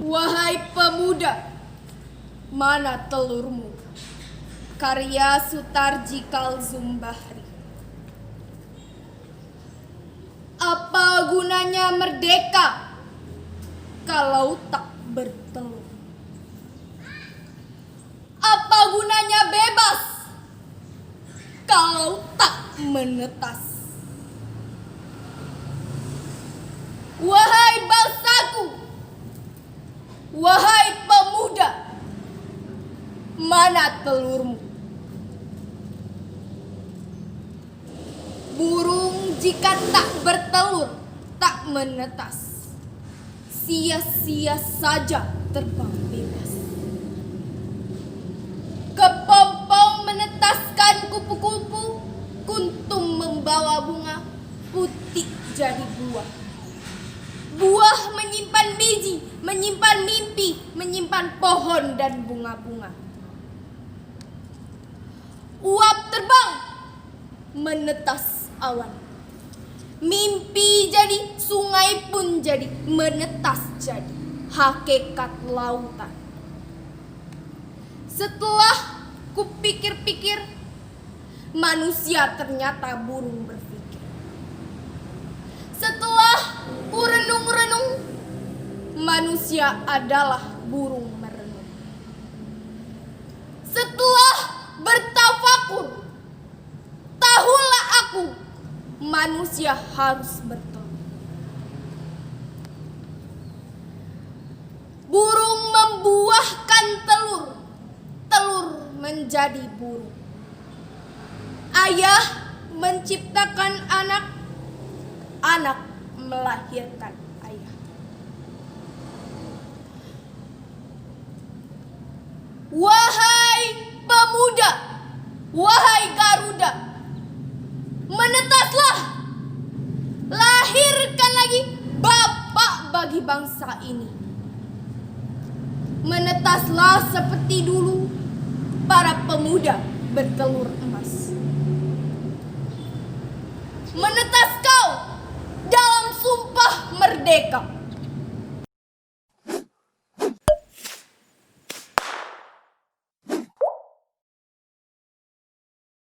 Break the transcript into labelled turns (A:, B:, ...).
A: Wahai pemuda, mana telurmu? Karya Sutarji Kalzum Bahri. Apa gunanya merdeka kalau tak bertelur? Apa gunanya bebas kalau tak menetas? Wahai bangsaku, wahai pemuda, mana telurmu? Burung jika tak bertelur, tak menetas, sia-sia saja terbang bebas. Kepompong menetaskan kupu-kupu, kuntum membawa bunga, putih jadi buah. Buah menyimpan biji, menyimpan mimpi, menyimpan pohon dan bunga-bunga. Uap terbang, menetas awan. Mimpi jadi, sungai pun jadi, menetas jadi hakikat lautan. Setelah kupikir-pikir, manusia ternyata burung berpikir. Setelah kurenung-renung, manusia adalah burung merenung. Setelah bertafakur, tahulah aku, manusia harus bertelur. Burung membuahkan telur, telur menjadi burung. Ayah menciptakan anak, anak melahirkan ayah. Wahai pemuda, wahai Garuda, menetaslah, lahirkan lagi bapak bagi bangsa ini. Menetaslah seperti dulu para pemuda bertelur emas. Menetas kau dalam sumpah merdeka.